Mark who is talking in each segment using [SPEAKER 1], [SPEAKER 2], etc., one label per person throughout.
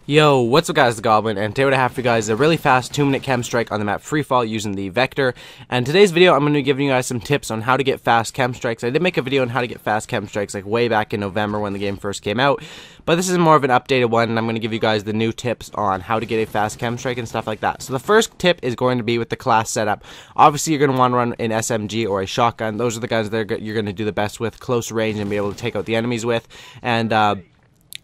[SPEAKER 1] Yo, what's up guys, the Goblin, and today what I have for you guys is a really fast 2-minute chem strike on the map Freefall using the Vector. And today's video I'm going to be giving you guys some tips on how to get fast chem strikes. I did make a video on how to get fast chem strikes like way back in November when the game first came out, but this is more of an updated one, and I'm going to give you guys the new tips on how to get a fast chem strike and stuff like that. So the first tip is going to be with the class setup. Obviously you're going to want to run an SMG or a shotgun. Those are the guns that you're going to do the best with, close range, and be able to take out the enemies with. And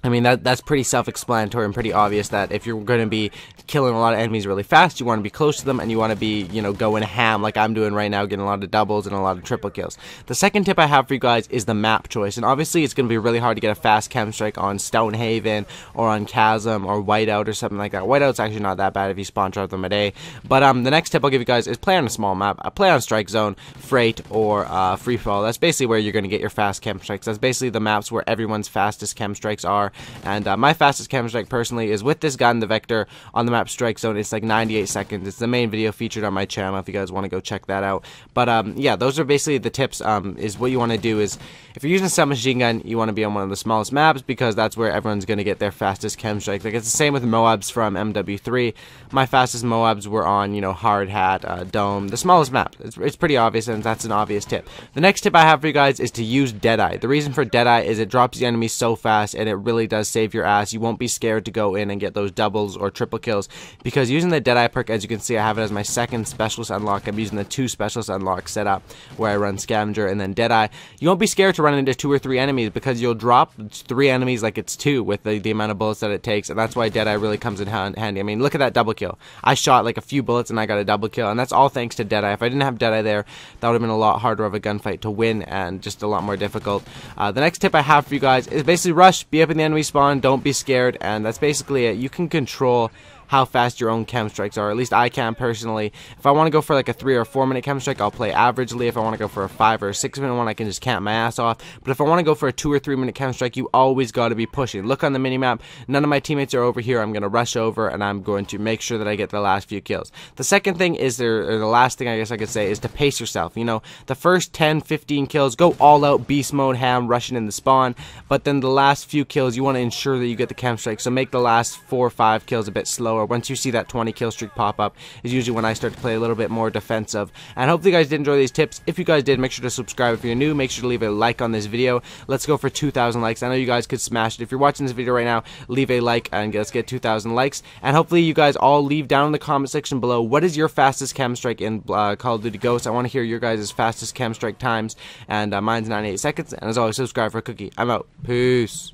[SPEAKER 1] I mean, that's pretty self-explanatory and pretty obvious that if you're going to be killing a lot of enemies really fast, you want to be close to them and you want to be, going ham like I'm doing right now, getting a lot of doubles and a lot of triple kills. The second tip I have for you guys is the map choice. And obviously it's going to be really hard to get a fast chem strike on Stonehaven or on Chasm or Whiteout or something like that. Whiteout's actually not that bad if you spawn throughout them a day. But the next tip I'll give you guys is play on a small map. Play on Strike Zone, Freight, or Freefall. That's basically where you're going to get your fast chem strikes. That's basically the maps where everyone's fastest chem strikes are. And my fastest chem strike personally is with this gun, the Vector, on the map Strike Zone. It's like 98 seconds. It's the main video featured on my channel if you guys want to go check that out. But yeah, those are basically the tips. Is what you want to do is, if you're using a submachine gun, you want to be on one of the smallest maps because that's where everyone's going to get their fastest chem strike. Like, it's the same with Moabs from MW3. My fastest Moabs were on, Hard Hat, Dome, the smallest map. It's pretty obvious, and that's an obvious tip. The next tip I have for you guys is to use Deadeye. The reason for Deadeye is it drops the enemy so fast, and it really does save your ass. You won't be scared to go in and get those doubles or triple kills, because using the Deadeye perk, as you can see, I have it as my second specialist unlock. I'm using the 2 specialist unlock setup where I run Scavenger and then Deadeye. You won't be scared to run into 2 or 3 enemies because you'll drop 3 enemies like it's 2 with the amount of bullets that it takes, and that's why Deadeye really comes in handy. I mean, look at that double kill. I shot like a few bullets and I got a double kill, and that's all thanks to Deadeye. If I didn't have Deadeye there, that would have been a lot harder of a gunfight to win and just a lot more difficult. The next tip I have for you guys is basically rush, be up in the enemy spawn, don't be scared, and that's basically it. You can control how fast your own chem strikes are. At least I can personally. If I want to go for like a 3 or 4 minute chem strike, I'll play averagely. If I want to go for a 5 or a 6 minute one, I can just camp my ass off. But if I want to go for a 2 or 3 minute chem strike, you always got to be pushing. Look on the minimap. None of my teammates are over here. I'm going to rush over and I'm going to make sure that I get the last few kills. The second thing is, or the last thing I guess I could say, is to pace yourself. The first 10, 15 kills, go all out, beast mode, ham, rushing in the spawn. But then the last few kills, you want to ensure that you get the chem strike. So make the last 4 or 5 kills a bit slower. Once you see that 20 kill streak pop up is usually when I start to play a little bit more defensive. And hopefully you guys did enjoy these tips. If you guys did, make sure to subscribe if you're new. Make sure to leave a like on this video. Let's go for 2,000 likes. I know you guys could smash it. If you're watching this video right now, leave a like and let's get 2,000 likes. And hopefully you guys all leave down in the comment section below what is your fastest chem strike in Call of Duty Ghosts. I want to hear your guys' fastest chem strike times, and mine's 98 seconds. And as always, subscribe for a cookie. I'm out. Peace.